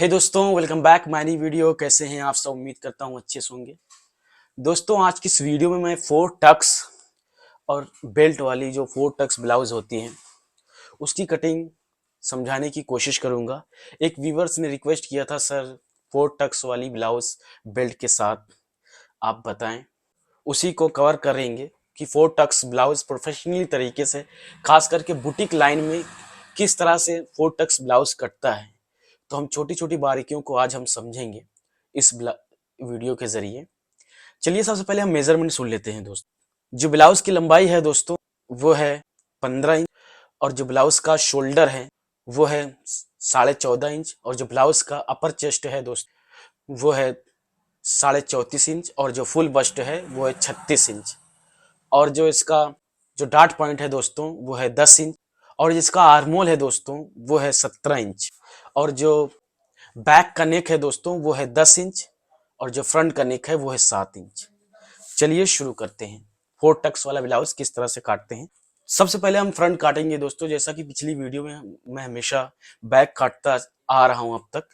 हे दोस्तों, welcome back my new video. कैसे हैं आप सब? उम्मीद करता हूँ अच्छे से होंगे। दोस्तों, आज की इस वीडियो में मैं फोर टक्स और बेल्ट वाली जो फोर टक्स ब्लाउज होती हैं उसकी कटिंग समझाने की कोशिश करूंगा। एक व्यूवर्स ने रिक्वेस्ट किया था, सर फोर टक्स वाली ब्लाउज बेल्ट के साथ आप बताएं। उसी को कवर करेंगे कि फोर टक्स ब्लाउज प्रोफेशनली तरीके से, खास करके बुटीक लाइन में किस तरह से फोर टक्स ब्लाउज कटता है। तो हम छोटी छोटी बारीकियों को आज हम समझेंगे इस वीडियो के जरिए। चलिए सबसे पहले हम मेजरमेंट सुन लेते हैं दोस्तों। जो ब्लाउज की लंबाई है दोस्तों वो है 15 इंच, और जो ब्लाउज का शोल्डर है वो है 14.5 इंच, और जो ब्लाउज का अपर चेस्ट है दोस्तों वो है 34.5 इंच, और जो फुल बस्ट है वो है 36 इंच, और जो इसका जो डार्ट पॉइंट है दोस्तों वो है 10 इंच, और जिसका आर्मोल है दोस्तों वो है 17 इंच, और जो बैक का नेक है दोस्तों वो है 10 इंच, और जो फ्रंट का नेक है वो है 7 इंच। चलिए शुरू करते हैं फोर टक्स वाला ब्लाउज किस तरह से काटते हैं। सबसे पहले हम फ्रंट काटेंगे दोस्तों। जैसा कि पिछली वीडियो में मैं हमेशा बैक काटता आ रहा हूं अब तक,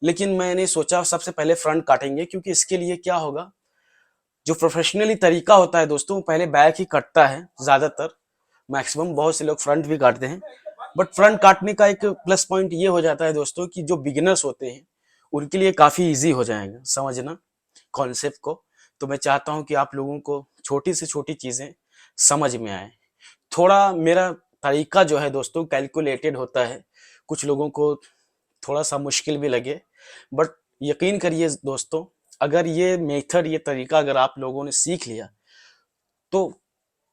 लेकिन मैंने सोचा सबसे पहले फ्रंट काटेंगे, क्योंकि इसके लिए क्या होगा, जो प्रोफेशनली तरीका होता है दोस्तों वो पहले बैक ही कटता है ज्यादातर। मैक्सिमम बहुत से लोग फ्रंट भी काटते हैं, बट फ्रंट काटने का एक प्लस पॉइंट ये हो जाता है दोस्तों कि जो बिगिनर्स होते हैं उनके लिए काफी इजी हो जाएगा समझना कॉन्सेप्ट को। तो मैं चाहता हूं कि आप लोगों को छोटी से छोटी चीजें समझ में आए। थोड़ा मेरा तरीका जो है दोस्तों कैलकुलेटेड होता है, कुछ लोगों को थोड़ा सा मुश्किल भी लगे, बट यकीन करिए दोस्तों, अगर ये मेथड, ये तरीका अगर आप लोगों ने सीख लिया तो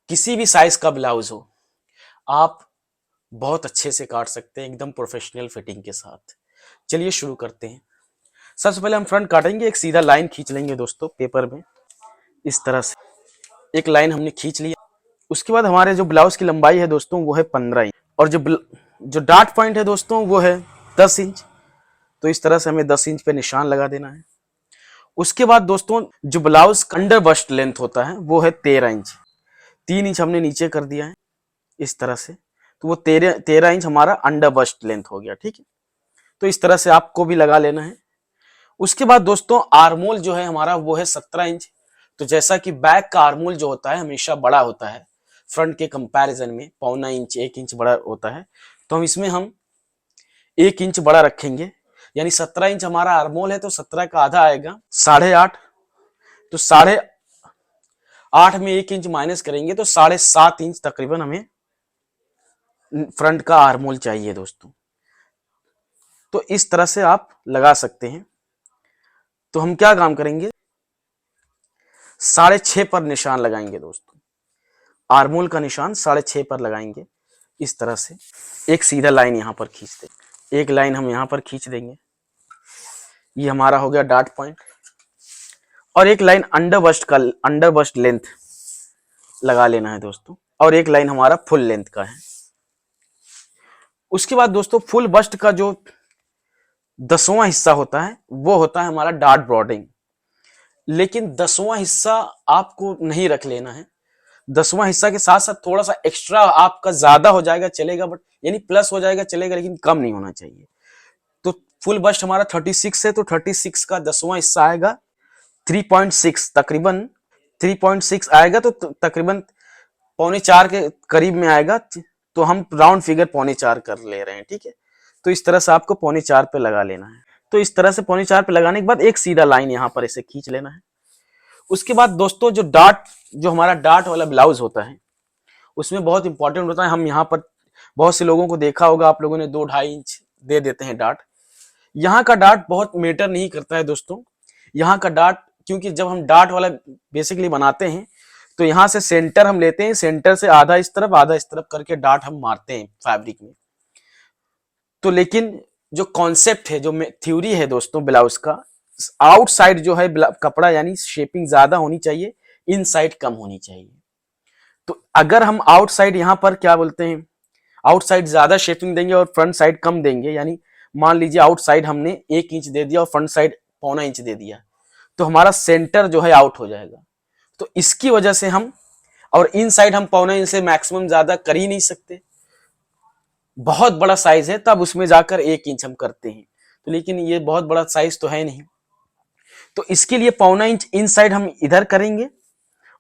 किसी भी साइज का ब्लाउज हो आप बहुत अच्छे से काट सकते हैं, एकदम प्रोफेशनल फिटिंग के साथ। चलिए शुरू करते हैं। सबसे पहले हम फ्रंट काटेंगे। एक सीधा लाइन खींच लेंगे दोस्तों पेपर में, इस तरह से एक लाइन हमने खींच लिया। उसके बाद हमारे जो ब्लाउज की लंबाई है दोस्तों वो है 15 इंच, और जो डार्ट पॉइंट है दोस्तों वो है 10 इंच। तो इस तरह से हमें 10 इंच पे निशान लगा देना है। उसके बाद दोस्तों जो ब्लाउज का अंडर बस्ट लेंथ होता है वो है 13 इंच। 3 इंच हमने नीचे कर दिया है इस तरह से, तो वो 13 इंच हमारा अंडर बस्ट लेंथ हो गया। ठीक है, तो इस तरह से आपको भी लगा लेना है। उसके बाद दोस्तों आर्मोल जो है हमारा वो है 17 इंच। तो जैसा कि बैक का आर्मोल जो होता है हमेशा बड़ा होता है फ्रंट के कंपैरिजन में, 0.25 इंच 1 इंच बड़ा होता है, तो हम इसमें 1 इंच बड़ा रखेंगे। यानी 17 इंच हमारा आर्मोल है, तो 17 का आधा आएगा 8.5। तो 8.5 में 1 इंच माइनस करेंगे तो 7.5 इंच तकरीबन हमें फ्रंट का आर्मोल चाहिए दोस्तों। तो इस तरह से आप लगा सकते हैं। तो हम क्या काम करेंगे, 6.5 पर निशान लगाएंगे दोस्तों। आर्मोल का निशान 6.5 पर लगाएंगे इस तरह से। एक सीधा लाइन यहां पर खींच देंगे, एक लाइन हम यहां पर खींच देंगे, ये हमारा हो गया डार्ट पॉइंट। और एक लाइन अंडर बस्ट लेंथ लगा लेना है दोस्तों, और एक लाइन हमारा फुल लेंथ का है। उसके बाद दोस्तों फुल बस्ट का जो 10वां हिस्सा होता है वो होता है हमारा डार्ट ब्रॉडिंग। लेकिन 10वां हिस्सा आपको नहीं रख लेना है। 10वां हिस्सा के साथ साथ थोड़ा सा एक्स्ट्रा आपका ज्यादा हो जाएगा चलेगा, बट यानी प्लस हो जाएगा चलेगा, लेकिन कम नहीं होना चाहिए। तो फुल बस्ट हमारा 36 है, तो 36 का 10वां हिस्सा आएगा 3.6, तकरीबन 3.6 आएगा, तो तकरीबन 3.25 के करीब में आएगा। तो हम राउंड फिगर 3.25 कर ले रहे हैं। ठीक है, तो इस तरह से आपको 3.25 पे लगा लेना है। तो इस तरह से 3.25 पे लगाने के बाद एक सीधा लाइन यहां पर ऐसे खींच लेना है। उसके बाद दोस्तों जो हमारा डार्ट वाला ब्लाउज होता है उसमें बहुत इंपॉर्टेंट होता है। हम यहाँ पर बहुत से लोगों को देखा होगा, आप लोगों ने 2-2.5 इंच दे देते हैं डार्ट। यहाँ का डार्ट बहुत मैटर नहीं करता है दोस्तों। यहाँ का डार्ट, क्योंकि जब हम डार्ट वाला बेसिकली बनाते हैं तो यहाँ से सेंटर हम लेते हैं, सेंटर से आधा इस तरफ आधा इस तरफ करके डार्ट हम मारते हैं फैब्रिक में। तो लेकिन जो कॉन्सेप्ट है, जो थ्योरी है दोस्तों ब्लाउज का, आउटसाइड जो है कपड़ा यानी शेपिंग ज्यादा होनी चाहिए, इनसाइड कम होनी चाहिए। तो अगर हम आउटसाइड यहाँ पर क्या बोलते हैं, आउटसाइड ज्यादा शेपिंग देंगे और फ्रंट साइड कम देंगे, यानी मान लीजिए आउटसाइड हमने 1 इंच दे दिया और फ्रंट साइड 0.25 इंच दे दिया, तो हमारा सेंटर जो है आउट हो जाएगा। तो इसकी वजह से हम, और इन साइड हम 0.25 इंच से मैक्सिमम ज्यादा कर ही नहीं सकते, बहुत बड़ा साइज है तब उसमें जाकर 1 इंच हम करते हैं। तो लेकिन ये बहुत बड़ा साइज तो है नहीं, तो इसके लिए 1.25 इंच इन साइड हम इधर करेंगे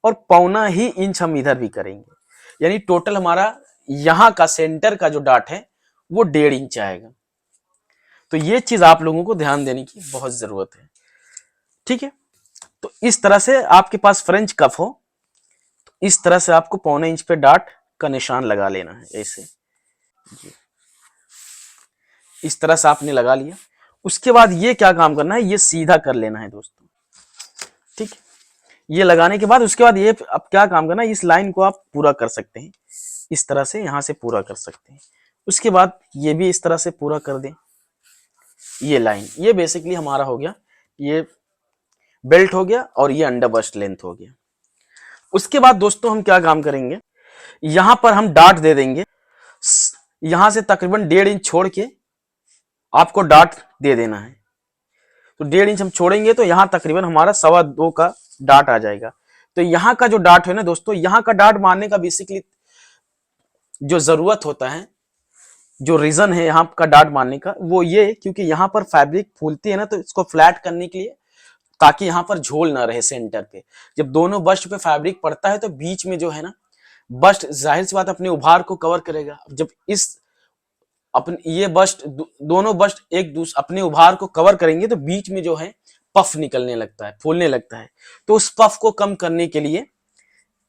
और 1.25 इंच हम इधर भी करेंगे। यानी टोटल हमारा यहां का सेंटर का जो डाट है वो 1.5 इंच आएगा। तो ये चीज आप लोगों को ध्यान देने की बहुत जरूरत है, ठीक है। तो इस तरह से आपके पास फ्रेंच कफ हो, तो इस तरह से आपको 1.25 इंच पे डाट का निशान लगा लेना है। ऐसे इस तरह से आपने लगा लिया। उसके बाद ये क्या काम करना है, ये सीधा कर लेना है दोस्तों, ठीक है। ये लगाने के बाद उसके बाद ये अब क्या काम करना है, इस लाइन को आप पूरा कर सकते हैं, इस तरह से यहां से पूरा कर सकते हैं। उसके बाद ये भी इस तरह से पूरा कर दें, ये लाइन, ये बेसिकली हमारा हो गया, ये बेल्ट हो गया और ये अंडर बस्ट लेंथ हो गया। उसके बाद दोस्तों हम क्या काम करेंगे, यहां पर हम डाट दे देंगे, यहां से तकरीबन 1.5 इंच छोड़ के आपको डाट दे देना है। तो 1.5 इंच हम छोड़ेंगे तो यहां तकरीबन हमारा 2.25 का डाट आ जाएगा। तो यहां का जो डाट है ना दोस्तों, यहां का डाट मारने का बेसिकली जो जरूरत होता है, जो रीजन है यहाँ का डाट मारने का, वो ये क्योंकि यहाँ पर फैब्रिक फूलती है ना, तो इसको फ्लैट करने के लिए, ताकि यहाँ पर झोल ना रहे सेंटर पे। जब दोनों बस्ट पे फैब्रिक पड़ता है तो बीच में जो है ना, बस्ट जाहिर सी बात अपने उभार को कवर करेगा। जब इस अपने ये बस्ट दोनों बस्ट एक दूसरे अपने उभार को कवर करेंगे तो बीच में जो है पफ निकलने लगता है, फूलने लगता है। तो उस पफ को कम करने के लिए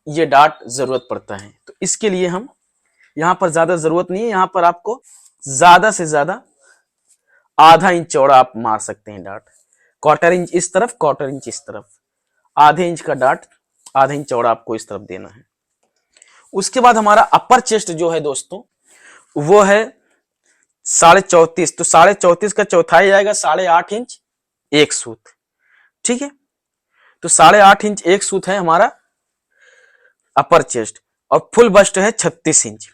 ये डाट जरूरत पड़ता है। तो इसके लिए हम यहां पर ज्यादा जरूरत नहीं है, यहां पर आपको ज्यादा से ज्यादा ½ इंच चौड़ा आप मार सकते हैं डाट, 1/4 इंच इस तरफ, 1/4 इंच इस तरफ, ½ इंच का डाट ½ इंच चौड़ा आपको इस तरफ देना है। उसके बाद हमारा अपर चेस्ट जो है दोस्तों, वो है 34.5, तो 34.5 का चौथाई आएगा 8.5 इंच 1 सूत, ठीक है। तो 8.5 इंच 1 सूत है हमारा अपर चेस्ट, और फुल बस्ट है 36 इंच।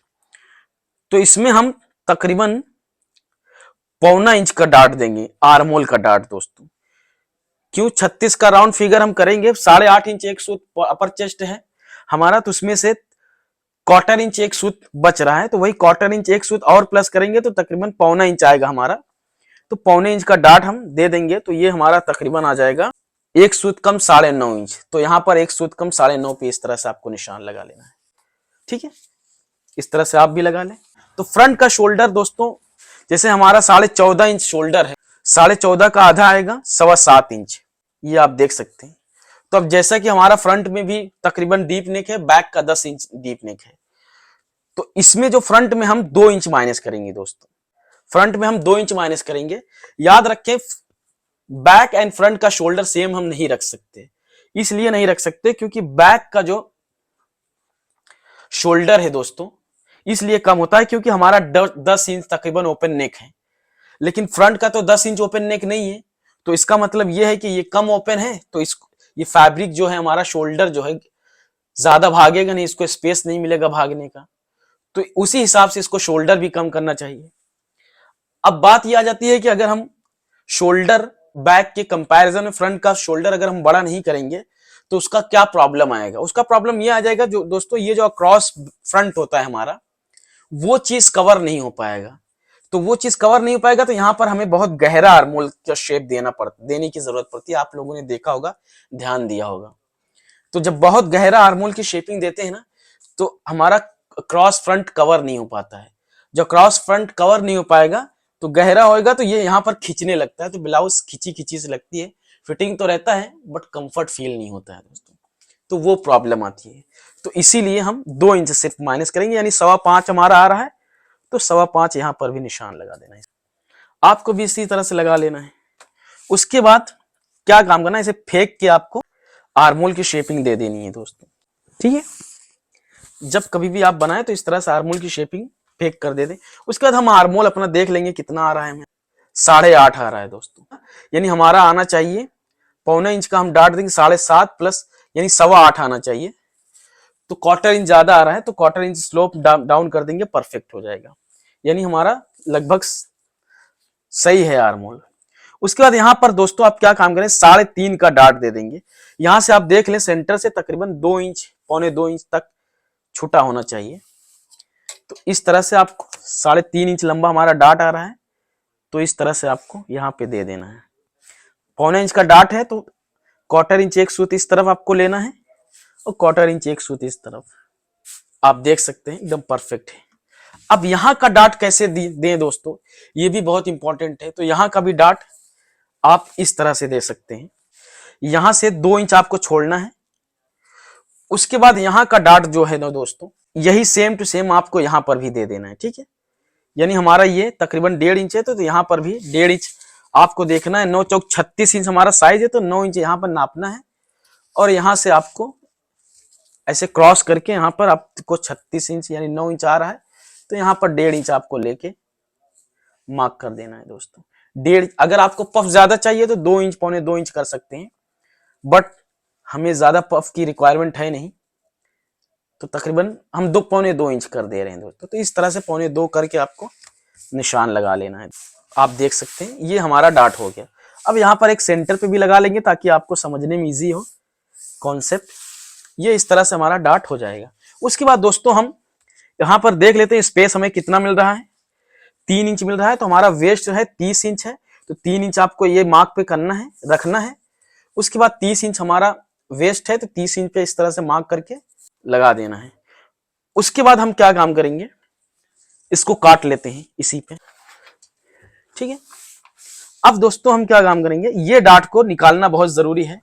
तो इसमें हम तकरीबन 1.25 इंच का डाट देंगे, आर्मोल का डाट दोस्तों। क्यों 36 का राउंड फिगर हम करेंगे, 8.5 इंच 1 सूत अपर चेस्ट है हमारा, तो उसमें से 1/4 इंच 1 सूत बच रहा है, तो वही 1/4 इंच 1 सूत और प्लस करेंगे तो तकरीबन 1.25 इंच आएगा हमारा। तो 1.25 इंच का डाट हम दे देंगे, तो ये हमारा तकरीबन आ जाएगा 1 सूत कम 9.5 इंच। तो यहां पर 1 सूत कम 9.5 पे इस तरह से आपको निशान लगा लेना है, ठीक है। इस तरह से आप भी लगा लें। तो फ्रंट का शोल्डर दोस्तों, जैसे हमारा 14.5 इंच शोल्डर है, 14.5 का आधा आएगा 7.25 इंच, ये आप देख सकते हैं। तो अब जैसा कि हमारा फ्रंट में भी तकरीबन डीप नेक है, बैक का 10 इंच डीप नेक है, तो इसमें जो फ्रंट में हम 2 इंच माइनस करेंगे दोस्तों, फ्रंट में हम 2 इंच माइनस करेंगे। याद रखें, बैक एंड फ्रंट का शोल्डर सेम हम नहीं रख सकते, इसलिए नहीं रख सकते क्योंकि बैक का जो शोल्डर है दोस्तों इसलिए कम होता है क्योंकि हमारा 10 इंच तकरीबन ओपन नेक है, लेकिन फ्रंट का तो 10 इंच ओपन नेक नहीं है। तो इसका मतलब यह है कि ये कम ओपन है, तो ये फैब्रिक जो है हमारा शोल्डर जो है ज्यादा भागेगा नहीं, इसको स्पेस नहीं मिलेगा भागने का, तो उसी हिसाब से इसको शोल्डर भी कम करना चाहिए। अब बात यह आ जाती है कि अगर हम शोल्डर बैक के कंपैरिजन में फ्रंट का शोल्डर अगर हम बड़ा नहीं करेंगे तो उसका क्या प्रॉब्लम आएगा। उसका प्रॉब्लम यह आ जाएगा जो दोस्तों, ये जो क्रॉस फ्रंट होता है हमारा, वो चीज कवर नहीं हो पाएगा। तो वो चीज कवर नहीं हो पाएगा तो यहां पर हमें बहुत गहरा आर्मोल का शेप देने की जरूरत पड़ती है। आप लोगों ने देखा होगा, ध्यान दिया होगा। तो जब बहुत गहरा आर्मोल की शेपिंग देते हैं ना, तो हमारा क्रॉस फ्रंट कवर नहीं हो पाता है। जो क्रॉस फ्रंट कवर नहीं हो पाएगा तो गहरा होएगा तो ये यहाँ पर खींचने लगता है, तो ब्लाउज खींची खींची से लगती है, फिटिंग तो रहता है बट कंफर्ट फील नहीं होता है दोस्तों, तो वो प्रॉब्लम आती है। तो इसीलिए हम 2 इंच सिर्फ माइनस करेंगे, यानी 5.25 हमारा आ रहा है, तो 5.25 यहाँ पर भी निशान लगा देना है। आपको भी इसी तरह से लगा लेना है। उसके बाद क्या काम करना है, इसे फेंक के आपको आर्मोल की शेपिंग दे देनी है दोस्तों, ठीक है। जब कभी भी आप बनाए तो इस तरह से आर्मोल की शेपिंग फेंक कर दे दें। उसके बाद हम आर्मोल अपना देख लेंगे कितना आ रहा है, हमें 8.5 आ रहा है दोस्तों, यानी हमारा आना चाहिए 1.25 इंच का हम डाट देंगे 7.5 प्लस, यानी 8.25 आना चाहिए। तो 1/4 इंच ज्यादा आ रहा है तो 1/4 इंच स्लोप डाउन कर देंगे, परफेक्ट हो जाएगा, यानी हमारा लगभग सही है आर्मोल। उसके बाद यहां पर दोस्तों आप क्या काम करें, 3.5 का डाट दे देंगे। यहां से आप देख लें सेंटर से तकरीबन 2 इंच, 1.25 इंच तक छुटा होना चाहिए। तो इस तरह से आप 3.5 इंच लंबा हमारा डाट आ रहा है, तो इस तरह से आपको यहाँ पे दे देना है। 1/4 इंच का डाट है तो 1/4 इंच एक सूत इस तरफ आपको लेना है और 1/4 इंच एक सूत इस तरफ। आप देख सकते हैं एकदम परफेक्ट है। अब यहाँ का डाट कैसे दें दोस्तों, ये भी बहुत इंपॉर्टेंट है। तो यहाँ का भी डाट आप इस तरह से दे सकते हैं। यहां से 2 इंच आपको छोड़ना है। उसके बाद यहाँ का डाट जो है ना दोस्तों, यही सेम टू सेम आपको यहां पर भी दे देना है, ठीक है। यानी हमारा ये तकरीबन 1.5 इंच है, तो यहाँ पर भी 1.5 इंच आपको देखना है। 9 चौक 36 इंच हमारा साइज है, तो 9 इंच यहाँ पर नापना है और यहां से आपको ऐसे क्रॉस करके यहाँ पर आपको 36 इंच यानी 9 इंच आ रहा है, तो यहाँ पर 1.5 इंच आपको लेके मार्क कर देना है दोस्तों। 1.5, अगर आपको पफ ज्यादा चाहिए तो 2 इंच 1.25 इंच कर सकते हैं, बट हमें ज्यादा पफ की रिक्वायरमेंट है नहीं, तो तकरीबन हम 2 इंच कर दे रहे हैं दोस्तों। तो इस तरह से 2.25 करके आपको निशान लगा लेना है। आप देख सकते हैं ये हमारा डाट हो गया। अब यहाँ पर एक सेंटर पे भी लगा लेंगे ताकि आपको समझने में इजी हो कॉन्सेप्ट। ये इस तरह से हमारा डाट हो जाएगा। उसके बाद दोस्तों हम यहाँ पर देख लेते हैं स्पेस हमें कितना मिल रहा है। 3 इंच मिल रहा है, तो हमारा वेस्ट जो है 30 इंच है, तो 3 इंच आपको ये मार्क पे करना है, रखना है। उसके बाद 30 इंच हमारा वेस्ट है, तो 30 इंच पे इस तरह से मार्क करके लगा देना है। उसके बाद हम क्या काम करेंगे, इसको काट लेते हैं इसी पे, ठीक है। अब दोस्तों हम क्या काम करेंगे, ये डाट को निकालना बहुत जरूरी है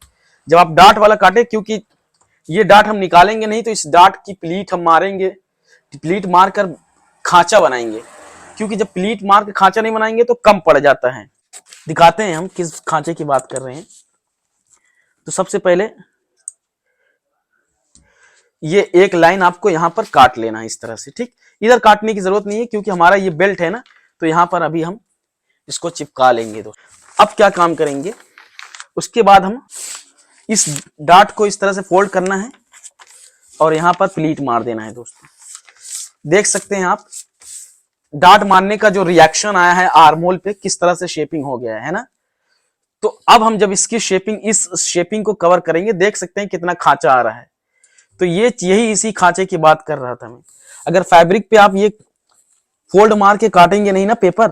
जब आप डाट वाला काटे, क्योंकि ये डाट हम निकालेंगे नहीं तो इस डाट की प्लीट हम मारेंगे, प्लीट मारकर खांचा बनाएंगे, क्योंकि जब प्लीट मार के खांचा नहीं बनाएंगे तो कम पड़ जाता है। दिखाते हैं हम किस खांचे की बात कर रहे हैं। तो सबसे पहले ये एक लाइन आपको यहां पर काट लेना है इस तरह से, ठीक। इधर काटने की जरूरत नहीं है क्योंकि हमारा ये बेल्ट है ना, तो यहां पर अभी हम इसको चिपका लेंगे दोस्तों। अब क्या काम करेंगे, उसके बाद हम इस डाट को इस तरह से फोल्ड करना है और यहां पर प्लीट मार देना है दोस्तों। देख सकते हैं आप डाट मारने का जो रिएक्शन आया है आर्महोल पे, किस तरह से शेपिंग हो गया है ना। तो अब हम जब इसकी शेपिंग, इस शेपिंग को कवर करेंगे, देख सकते हैं कितना खांचा आ रहा है। तो ये यही इसी खांचे की बात कर रहा था मैं। अगर फैब्रिक पे आप ये फोल्ड मार के काटेंगे नहीं ना पेपर,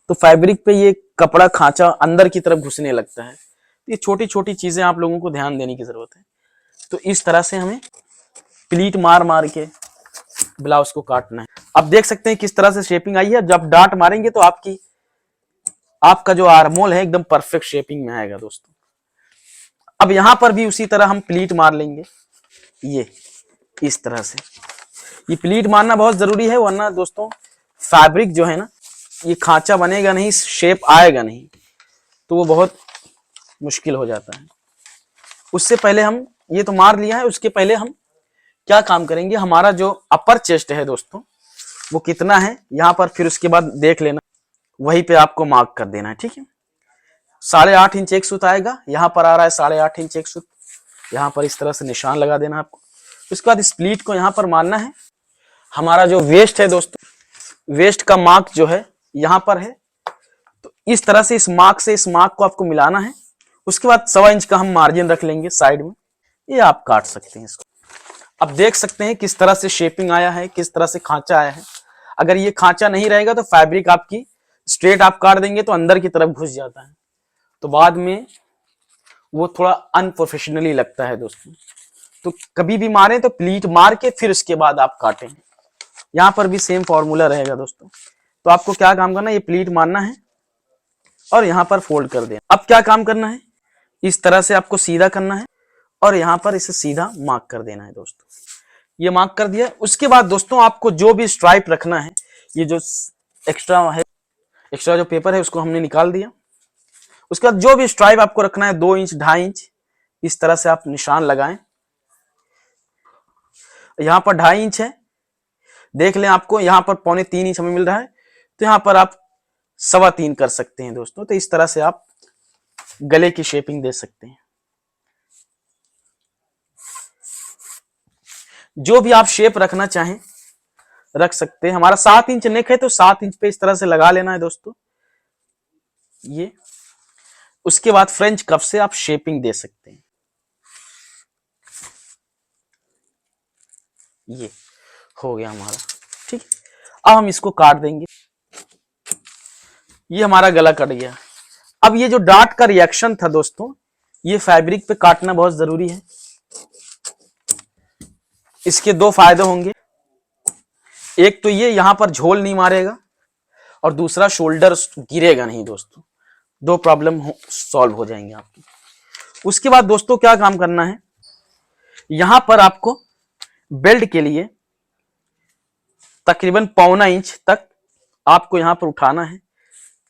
तो फैब्रिक पे ये कपड़ा खांचा अंदर की तरफ घुसने लगता है। ये छोटी छोटी चीजें आप लोगों को ध्यान देने की जरूरत है। तो इस तरह से हमें प्लीट मार मार के ब्लाउज को काटना है। अब देख सकते हैं किस तरह से शेपिंग आई है। जब डाट मारेंगे तो आपका जो आर्महोल है एकदम परफेक्ट शेपिंग में आएगा दोस्तों। अब यहां पर भी उसी तरह हम प्लीट मार लेंगे, ये इस तरह से। ये प्लीट मारना बहुत जरूरी है, वरना दोस्तों फैब्रिक जो है ना, ये खांचा बनेगा नहीं, शेप आएगा नहीं, तो वो बहुत मुश्किल हो जाता है। उससे पहले हम ये तो मार लिया है, उसके पहले हम क्या काम करेंगे, हमारा जो अपर चेस्ट है दोस्तों वो कितना है यहाँ पर, फिर उसके बाद देख लेना, वहीं पे आपको मार्क कर देना है, ठीक है। 8.5 इंच एक सूत आएगा, यहाँ पर आ रहा है 8.5 इंच एक सूत, यहाँ पर इस तरह से निशान लगा देना आपको। उसके बाद स्प्लीट को यहाँ पर मारना है। हमारा जो वेस्ट है दोस्तों, वेस्ट का मार्क जो है यहाँ पर है, तो इस तरह से इस मार्क से इस मार्क को आपको मिलाना है। उसके बाद 1.25 इंच का हम मार्जिन रख लेंगे साइड में, ये आप काट सकते हैं इसको। अब देख सकते हैं किस तरह से शेपिंग आया है, किस तरह से खांचा आया है। अगर ये खांचा नहीं रहेगा तो फैब्रिक आपकी स्ट्रेट आप काट देंगे तो अंदर की तरफ घुस जाता है, तो बाद में वो थोड़ा अनप्रोफेशनली लगता है दोस्तों। तो कभी भी मारे तो प्लीट मार के फिर उसके बाद आप काटें। यहाँ पर भी सेम फॉर्मूला रहेगा दोस्तों। तो आपको क्या काम करना है, ये प्लीट मारना है और यहाँ पर फोल्ड कर देना। अब क्या काम करना है, इस तरह से आपको सीधा करना है और यहाँ पर इसे सीधा मार्क कर देना है दोस्तों। ये मार्क कर दिया। उसके बाद दोस्तों आपको जो भी स्ट्राइप रखना है, ये जो एक्स्ट्रा है, एक्स्ट्रा जो पेपर है उसको हमने निकाल दिया। उसके बाद जो भी स्ट्राइप आपको रखना है 2 इंच 2.5 इंच इस तरह से आप निशान लगाएं। यहाँ पर 2.5 इंच है, देख लें आपको यहाँ पर 3.25 इंच हमें मिल रहा है, तो यहाँ पर आप 3.25 कर सकते हैं दोस्तों। तो इस तरह से आप गले की शेपिंग दे सकते हैं। जो भी आप शेप रखना चाहें रख सकते हैं। हमारा 7 इंच नेक है, तो 7 इंच पे इस तरह से लगा लेना है दोस्तों ये। उसके बाद फ्रेंच कफ से आप शेपिंग दे सकते हैं। ये हो गया हमारा, ठीक। अब हम इसको काट देंगे। ये हमारा गला कट गया। अब ये जो डार्ट का रिएक्शन था दोस्तों, ये फैब्रिक पे काटना बहुत जरूरी है। इसके दो फायदे होंगे, एक तो ये यहां पर झोल नहीं मारेगा और दूसरा शोल्डर गिरेगा नहीं दोस्तों। दो प्रॉब्लम सॉल्व हो जाएंगे आपकी। उसके बाद दोस्तों क्या काम करना है, यहां पर आपको बेल्ट के लिए तकरीबन 1.25 इंच तक आपको यहां पर उठाना है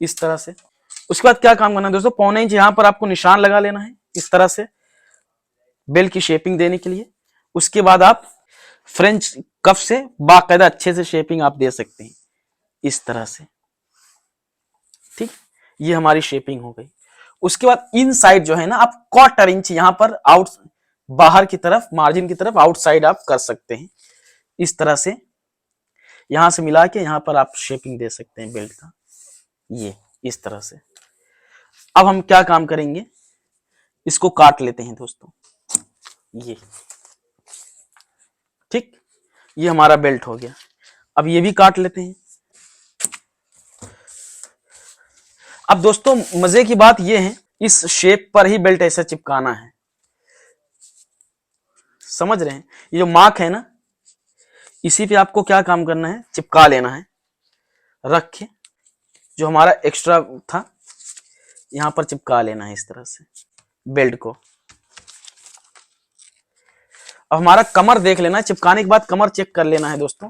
इस तरह से। उसके बाद क्या काम करना है दोस्तों, 1.25 इंच यहां पर आपको निशान लगा लेना है इस तरह से बेल्ट की शेपिंग देने के लिए। उसके बाद आप फ्रेंच कफ से बाकायदा अच्छे से शेपिंग आप दे सकते हैं इस तरह से। ठीक, ये हमारी शेपिंग हो गई। उसके बाद इन साइड जो है ना, आप 1/4 इंच यहां पर आउट बाहर की तरफ मार्जिन की तरफ आउटसाइड आप कर सकते हैं इस तरह से। यहां से मिला के यहां पर आप शेपिंग दे सकते हैं बेल्ट का, ये इस तरह से। अब हम क्या काम करेंगे, इसको काट लेते हैं दोस्तों, ये ठीक, ये हमारा बेल्ट हो गया। अब ये भी काट लेते हैं। अब दोस्तों मजे की बात ये है, इस शेप पर ही बेल्ट ऐसा चिपकाना है, समझ रहे हैं। ये जो मार्क है ना, इसी पे आपको क्या काम करना है, चिपका लेना है रख के। जो हमारा एक्स्ट्रा था यहां पर चिपका लेना है इस तरह से बेल्ट को। अब हमारा कमर देख लेना है, चिपकाने के बाद कमर चेक कर लेना है दोस्तों।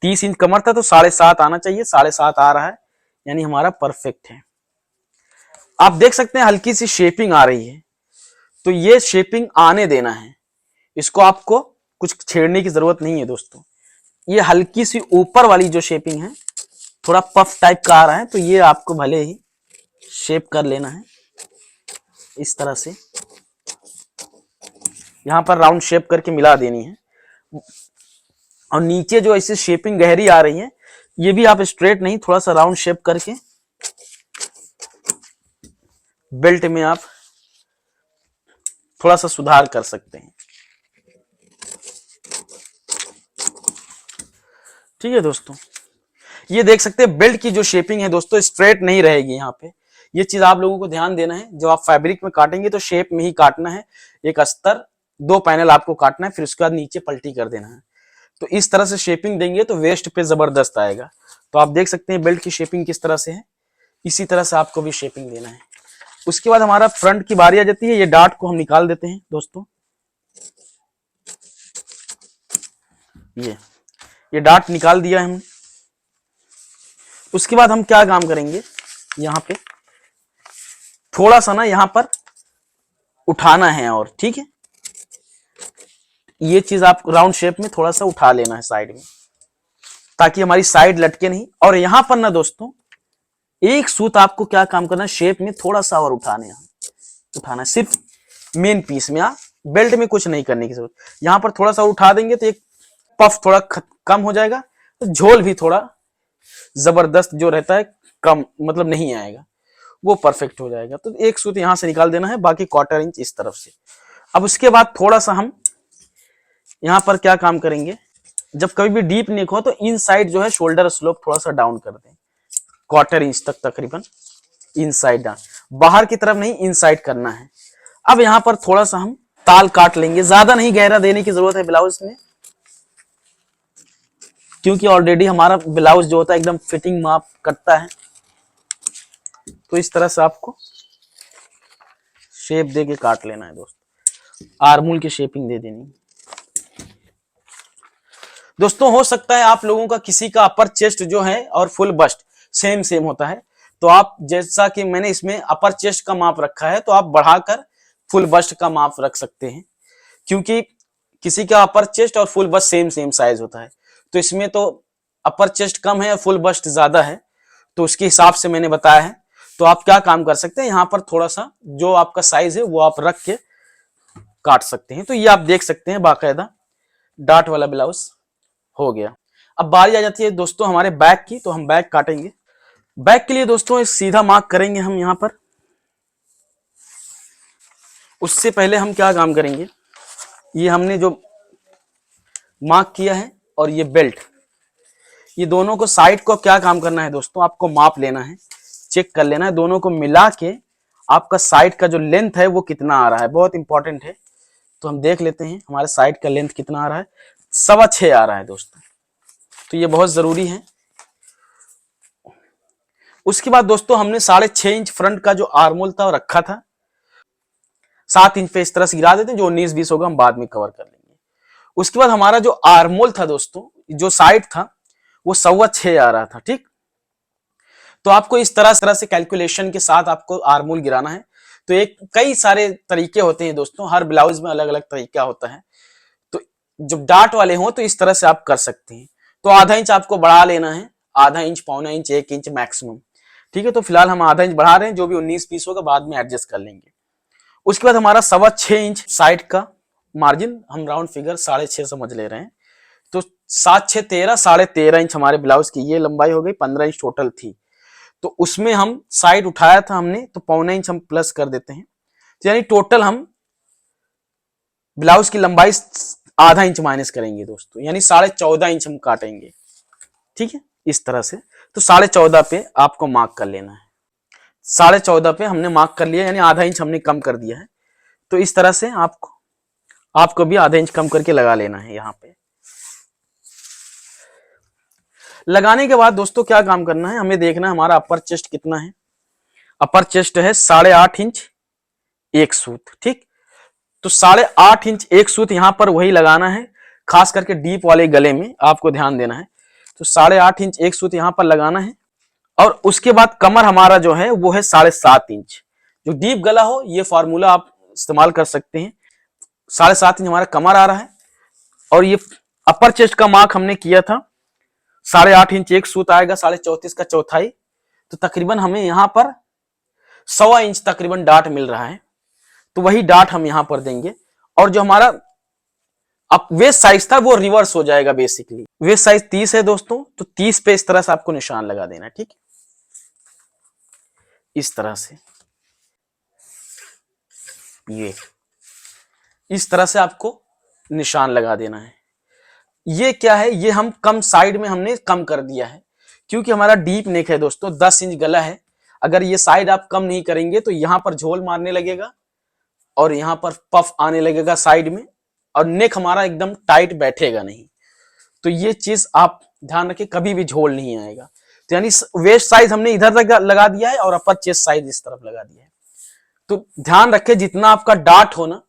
30 इंच कमर था तो 7.5 आना चाहिए, 7.5 आ रहा है, यानी हमारा परफेक्ट है। आप देख सकते हैं हल्की सी शेपिंग आ रही है, तो ये शेपिंग आने देना है, इसको आपको कुछ छेड़ने की जरूरत नहीं है दोस्तों। ये हल्की सी ऊपर वाली जो शेपिंग है, थोड़ा पफ टाइप का आ रहा है, तो ये आपको भले ही शेप कर लेना है इस तरह से। यहां पर राउंड शेप करके मिला देनी है। और नीचे जो ऐसे शेपिंग गहरी आ रही है, ये भी आप स्ट्रेट नहीं, थोड़ा सा राउंड शेप करके बेल्ट में आप थोड़ा सा सुधार कर सकते हैं। ठीक है दोस्तों, ये देख सकते हैं बेल्ट की जो शेपिंग है दोस्तों, स्ट्रेट नहीं रहेगी यहाँ पे। ये चीज आप लोगों को ध्यान देना है, जब आप फैब्रिक में काटेंगे तो शेप में ही काटना है। एक अस्तर 2 पैनल आपको काटना है, फिर उसके बाद नीचे पलटी कर देना है। तो इस तरह से शेपिंग देंगे तो वेस्ट पे जबरदस्त आएगा। तो आप देख सकते हैं बेल्ट की शेपिंग किस तरह से है, इसी तरह से आपको भी शेपिंग देना है। उसके बाद हमारा फ्रंट की बारी आ जाती है। ये डार्ट को हम निकाल देते हैं दोस्तों, ये डार्ट निकाल दिया हमने। उसके बाद हम क्या काम करेंगे, यहां पे थोड़ा सा ना यहां पर उठाना है, और ठीक है, ये चीज आप राउंड शेप में थोड़ा सा उठा लेना है साइड में, ताकि हमारी साइड लटके नहीं। और यहां पर ना दोस्तों एक सूत आपको क्या काम करना है, शेप में थोड़ा सा और उठाना है सिर्फ मेन पीस में। बेल्ट में कुछ नहीं करने की जरूरत। यहां पर थोड़ा सा उठा देंगे तो एक पफ थोड़ा कम हो जाएगा, तो झोल भी थोड़ा जबरदस्त जो रहता है कम, मतलब नहीं आएगा, वो परफेक्ट हो जाएगा। तो एक सूत यहां से निकाल देना है, बाकी 1/4 इंच इस तरफ से। अब उसके बाद थोड़ा सा हम यहां पर क्या काम करेंगे, जब कभी भी डीप नेक हो तो इन साइड जो है शोल्डर स्लोप थोड़ा सा डाउन कर दें, 1/4 इंच तक तकरीबन इन साइड डाउन, बाहर की तरफ नहीं इन साइड करना है। अब यहां पर थोड़ा सा हम ताल काट लेंगे, ज्यादा नहीं गहरा देने की जरूरत है ब्लाउज में, क्योंकि ऑलरेडी हमारा ब्लाउज जो होता है एकदम फिटिंग माप कटता है। तो इस तरह से आपको शेप दे के काट लेना है दोस्तों, आर्मूल की शेपिंग दे देनी दोस्तों। हो सकता है आप लोगों का किसी का अपर चेस्ट जो है और फुल बस्ट सेम होता है, तो आप जैसा कि मैंने इसमें अपर चेस्ट का माप रखा है, तो आप बढ़ाकर फुल बस्ट का माप रख सकते हैं, क्योंकि किसी का अपर चेस्ट और फुल बस्ट सेम साइज होता है। तो इसमें तो अपर चेस्ट कम है और फुल बस्ट ज्यादा है, तो उसके हिसाब से मैंने बताया है। तो आप क्या काम कर सकते हैं, यहां पर थोड़ा सा जो आपका साइज है वो आप रख के काट सकते हैं। तो ये आप देख सकते हैं बाकायदा डार्ट वाला ब्लाउज हो गया। अब बारी आ जाती है दोस्तों हमारे बैक की, तो हम बैक काटेंगे। बैक के लिए दोस्तों एक सीधा मार्क करेंगे हम यहां पर। उससे पहले हम क्या काम करेंगे, ये हमने जो मार्क किया है और ये बेल्ट, ये दोनों को साइड को क्या काम करना है दोस्तों, आपको माप लेना है चेक कर लेना है, दोनों को मिला के आपका साइड का जो लेंथ है वो कितना आ रहा है, बहुत इंपॉर्टेंट है। तो हम देख लेते हैं हमारे साइड का लेंथ कितना आ रहा है, 6.25 आ रहा है दोस्तों, तो ये बहुत जरूरी है। उसके बाद दोस्तों हमने 6.5 इंच फ्रंट का जो आर्मोल था रखा था, 7 इंच पे इस तरह से गिरा देते हैं, जो 19-20 होगा हम बाद में कवर कर लेंगे। उसके बाद हमारा जो आर्मोल था दोस्तों, जो साइड था वो 6.25 आ रहा था, ठीक। तो आपको इस तरह से कैलकुलेशन के साथ आपको आर्मोल गिराना है। तो एक कई सारे तरीके होते हैं दोस्तों, हर ब्लाउज में अलग अलग तरीका होता है। तो जब डार्ट वाले हो तो इस तरह से आप कर सकते हैं। तो आधा इंच आपको बढ़ा लेना है, आधा इंच, पौना इंच, 1 इंच मैक्सिमम, ठीक है। तो फिलहाल हम आधा इंच बढ़ा रहे हैं, जो भी 19-20 होगा बाद में एडजस्ट कर लेंगे। उसके बाद हमारा 6.25 इंच साइड का मार्जिन, हम राउंड फिगर 6.5 समझ ले रहे हैं। तो 7-6 13, 13.5 इंच हमारे ब्लाउज की ये लंबाई हो गई, 15 इंच टोटल थी। तो उसमें हम साइड उठाया था हमने, तो पौना इंच हम प्लस कर देते हैं, तो यानी टोटल हम ब्लाउज की लंबाई आधा इंच माइनस करेंगे दोस्तों, यानी 14.5 इंच हम काटेंगे, ठीक है, इस तरह से। तो 14.5 पे आपको मार्क कर लेना है, 14.5 पे हमने मार्क कर लिया, यानी आधा इंच हमने कम कर दिया है। तो इस तरह से आपको भी आधा इंच कम करके लगा लेना है। यहाँ पे लगाने के बाद दोस्तों क्या काम करना है, हमें देखना है हमारा अपर चेस्ट कितना है। अपर चेस्ट है 8.5 इंच 1 सूत, ठीक। तो 8.5 इंच 1 सूत यहां पर वही लगाना है, खास करके डीप वाले गले में आपको ध्यान देना है। तो 8.5 इंच 1 सूत यहां पर लगाना है। और उसके बाद कमर हमारा जो है वो है 7.5 इंच। जो डीप गला हो ये फॉर्मूला आप इस्तेमाल कर सकते हैं। 7.5 इंच हमारा कमर आ रहा है, और ये अपर चेस्ट का मार्क हमने किया था 8.5 इंच 1 सूत आएगा, 34.5 का चौथाई। तो तकरीबन हमें यहां पर 1.25 इंच तकरीबन डाट मिल रहा है, तो वही डाट हम यहां पर देंगे। और जो हमारा अब वेस्ट साइज था वो रिवर्स हो जाएगा, बेसिकली वेस्ट साइज 30 है दोस्तों, तो 30 पे इस तरह से आपको निशान लगा देना है, ठीक है, इस तरह से। ये इस तरह से आपको निशान लगा देना है। ये क्या है, ये हम कम साइड में हमने कम कर दिया है, क्योंकि हमारा डीप नेक है दोस्तों, 10 इंच गला है। अगर ये साइड आप कम नहीं करेंगे तो यहां पर झोल मारने लगेगा और यहां पर पफ आने लगेगा साइड में, और नेक हमारा एकदम टाइट बैठेगा नहीं। तो ये चीज आप ध्यान रखें, कभी भी झोल नहीं आएगा। तो यानी वेस्ट साइज हमने इधर तक लगा दिया है और अपर चेस्ट साइज इस तरफ लगा दिया है। तो ध्यान रखें जितना आपका डार्ट हो ना,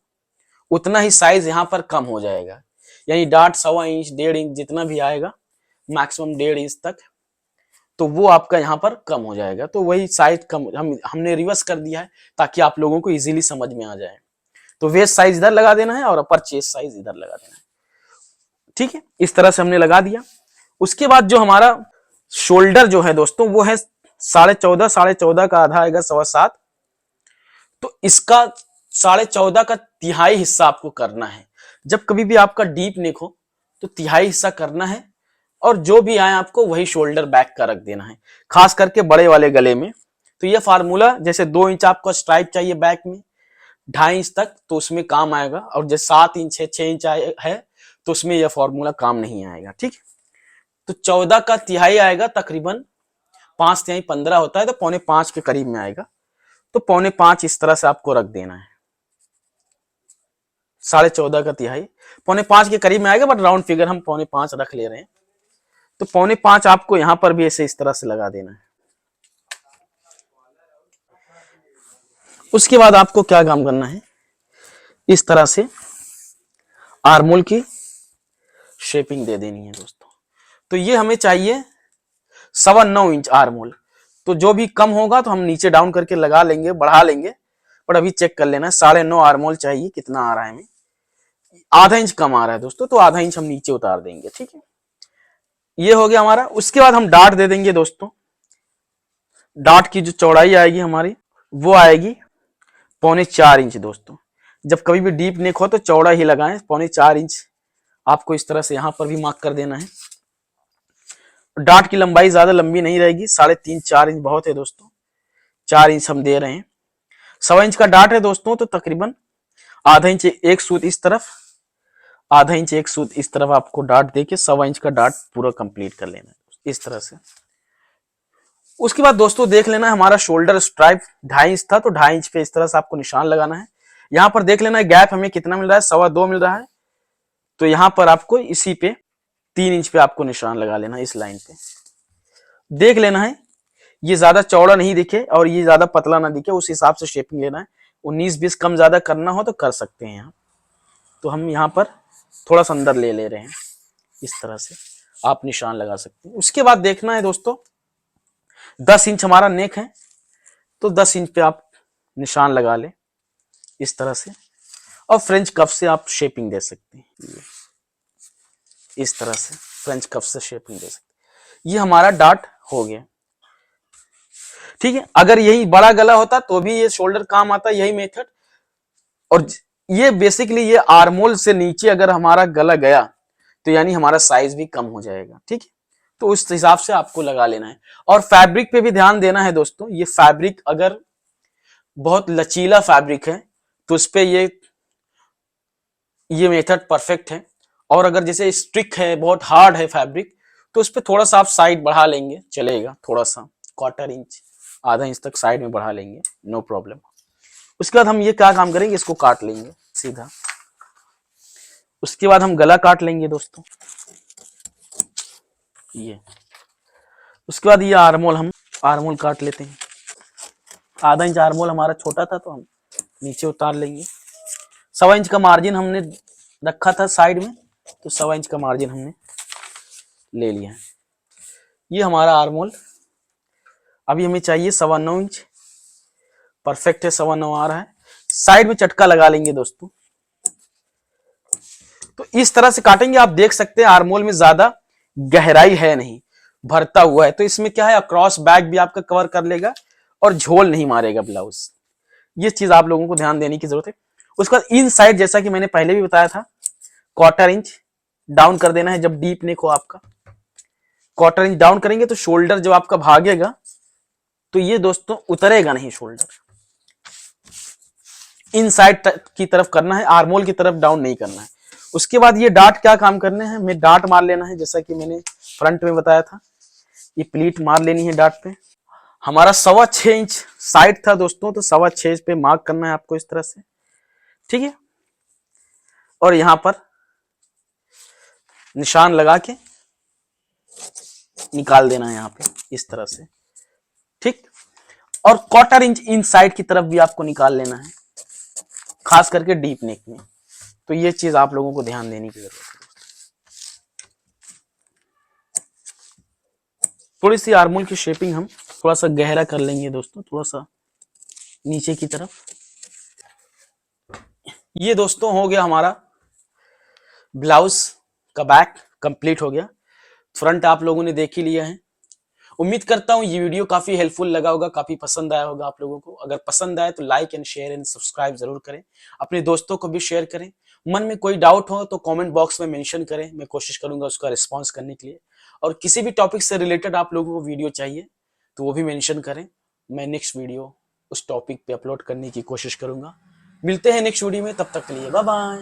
उतना ही साइज यहां पर कम हो जाएगा। यानी डार्ट 1.25 इंच 1.5 इंच जितना भी आएगा, मैक्सिमम 1.5 इंच तक, तो वो आपका यहाँ पर कम हो जाएगा। तो वही साइज कम हमने रिवर्स कर दिया है, ताकि आप लोगों को इजीली समझ में आ जाए। तो वेस्ट साइज इधर लगा देना है और अपर चेस्ट साइज इधर लगा देना है, ठीक है, इस तरह से हमने लगा दिया। उसके बाद जो हमारा शोल्डर जो है दोस्तों वो है 14.5, 14.5 का आधा आएगा 7.25। तो इसका 14.5 का तिहाई हिस्सा आपको करना है। जब कभी भी आपका डीप नेक हो तो तिहाई हिस्सा करना है, और जो भी आए आपको वही शोल्डर बैक का रख देना है, खास करके बड़े वाले गले में। तो ये फार्मूला, जैसे 2 इंच आपको स्ट्राइप चाहिए बैक में, 2.5 इंच तक, तो उसमें काम आएगा। और जैसे 7 इंच है, 6 इंच है, तो उसमें यह फॉर्मूला काम नहीं आएगा, ठीक। तो 14 का तिहाई आएगा तकरीबन 5 तिहाई 15 होता है, तो 4.25 के करीब में आएगा। तो 4.25 इस तरह से आपको रख देना है। 14.5 का तिहाई 4.25 के करीब में आएगा, बट राउंड फिगर हम 4.25 रख ले रहे हैं। तो 4.25 आपको यहां पर भी ऐसे इस तरह से लगा देना है। उसके बाद आपको क्या काम करना है, इस तरह से आर्मोल की शेपिंग दे देनी है दोस्तों। तो ये हमें चाहिए 9.25 इंच आर्मोल। तो जो भी कम होगा तो हम नीचे डाउन करके लगा लेंगे, बढ़ा लेंगे, पर अभी चेक कर लेना है 9.5 आर्मोल चाहिए, कितना आ रहा है हमें, आधा इंच कम आ रहा है दोस्तों, तो आधा इंच हम नीचे उतार देंगे, ठीक है, ये हो गया हमारा। उसके बाद हम डार्ट दे देंगे दोस्तों। डार्ट की जो चौड़ाई आएगी हमारी वो आएगी 4.25 इंच दोस्तों। जब कभी भी डीप नेक हो तो चौड़ा ही लगाएं, 4.25 इंच आपको इस तरह से यहां पर भी मार्क कर देना है। डार्ट की लंबाई ज्यादा लंबी नहीं रहेगी, 3.5-4 इंच बहुत है दोस्तों, 4 इंच हम दे रहे हैं। 1.25 इंच का डार्ट है दोस्तों, तो तकरीबन आधा इंच 1 सूत इस तरफ, आधा इंच 1 सूत इस तरफ आपको डार्ट देके 1.25 इंच का डार्ट पूरा कंप्लीट कर लेना है इस तरह से। उसके बाद दोस्तों देख लेना है हमारा शोल्डर स्ट्राइप 2.5 इंच था, तो 2.5 इंच पे इस तरह से आपको निशान लगाना है। यहाँ पर देख लेना है गैप हमें कितना मिल रहा है, 2.25 मिल रहा है। तो यहाँ पर आपको इसी पे 3 इंच पे आपको निशान लगा लेना है, इस लाइन पे देख लेना है ये ज्यादा चौड़ा नहीं दिखे और ये ज्यादा पतला ना दिखे, उस हिसाब से शेपिंग लेना है। 19-20 कम ज्यादा करना हो तो कर सकते हैं यहाँ। तो हम यहाँ पर थोड़ा सा अंदर ले रहे हैं, इस तरह से आप निशान लगा सकते हैं। उसके बाद देखना है दोस्तों 10 इंच हमारा नेक है, तो 10 इंच पे आप निशान लगा ले इस तरह से, और फ्रेंच कफ से आप शेपिंग दे सकते हैं। इस तरह से फ्रेंच कफ से शेपिंग दे सकते हैं। ये हमारा डार्ट हो गया, ठीक है। अगर यही बड़ा गला होता तो भी ये शोल्डर काम आता, यही मेथड। और ये बेसिकली ये आर्मोल से नीचे अगर हमारा गला गया तो यानी हमारा साइज भी कम हो जाएगा, ठीक है। तो उस हिसाब से आपको लगा लेना है। और फैब्रिक पे भी ध्यान देना है दोस्तों। ये फैब्रिक अगर बहुत लचीला फैब्रिक है तो उस पे ये मेथड परफेक्ट है। और अगर जैसे स्ट्रिक है, बहुत हार्ड है फैब्रिक, तो उस पे थोड़ा सा आप साइड बढ़ा लेंगे, चलेगा। थोड़ा सा 1/4 इंच, आधा इंच तक साइड में बढ़ा लेंगे, नो प्रॉब्लम। उसके बाद हम ये क्या काम करेंगे, इसको काट लेंगे सीधा। उसके बाद हम गला काट लेंगे दोस्तों, ये। उसके बाद ये आर्मोल, हम आर्मोल काट लेते हैं। आधा इंच आर्मोल हमारा छोटा था तो हम नीचे उतार लेंगे। 1.25 इंच का मार्जिन हमने रखा था साइड में, तो 1.25 इंच का मार्जिन हमने ले लिया है। ये हमारा आर्मोल। अभी हमें चाहिए 9.25 इंच, परफेक्ट है, 9.25 आ रहा है। साइड में चटका लगा लेंगे दोस्तों। तो इस तरह से काटेंगे। आप देख सकते हैं आर्मोल में ज्यादा गहराई है नहीं, भरता हुआ है। तो इसमें क्या है, अक्रॉस बैक भी आपका कवर कर लेगा और झोल नहीं मारेगा ब्लाउज। ये चीज आप लोगों को ध्यान देने की जरूरत है। उसके बाद इन साइड, जैसा कि मैंने पहले भी बताया था, 1/4 इंच डाउन कर देना है। जब डीप नेक हो आपका 1/4 इंच डाउन करेंगे तो शोल्डर जब आपका भागेगा तो ये दोस्तों उतरेगा नहीं शोल्डर। इन साइड की तरफ करना है, आर्मोल की तरफ डाउन नहीं करना है। उसके बाद ये डार्ट क्या काम करने हैं, हमें डार्ट मार लेना है, जैसा कि मैंने फ्रंट में बताया था। ये प्लीट मार लेनी है डार्ट पे। हमारा 6.25 इंच साइड था दोस्तों, तो 6.25 इंच पे मार्क करना है आपको इस तरह से, ठीक है। और यहां पर निशान लगा के निकाल देना है यहां पे इस तरह से, ठीक। और 1/4 इंच इन साइड की तरफ भी आपको निकाल लेना है, खास करके डीप नेक में। तो ये चीज आप लोगों को ध्यान देने की जरूरत है। थोड़ी सी आर्मोल की शेपिंग हम थोड़ा सा गहरा कर लेंगे दोस्तों, थोड़ा सा नीचे की तरफ। ये दोस्तों हो गया हमारा ब्लाउज का बैक कंप्लीट हो गया। फ्रंट आप लोगों ने देख ही लिया है। उम्मीद करता हूं ये वीडियो काफी हेल्पफुल लगा होगा, काफी पसंद आया होगा आप लोगों को। अगर पसंद आए तो like and share and subscribe जरूर करें, अपने दोस्तों को भी शेयर करें। मन में कोई डाउट हो तो कमेंट बॉक्स में मेंशन करें, मैं कोशिश करूंगा उसका रिस्पॉन्स करने के लिए। और किसी भी टॉपिक से रिलेटेड आप लोगों को वीडियो चाहिए तो वो भी मेंशन करें, मैं नेक्स्ट वीडियो उस टॉपिक पे अपलोड करने की कोशिश करूंगा। मिलते हैं नेक्स्ट वीडियो में, तब तक के लिए बाय बाय।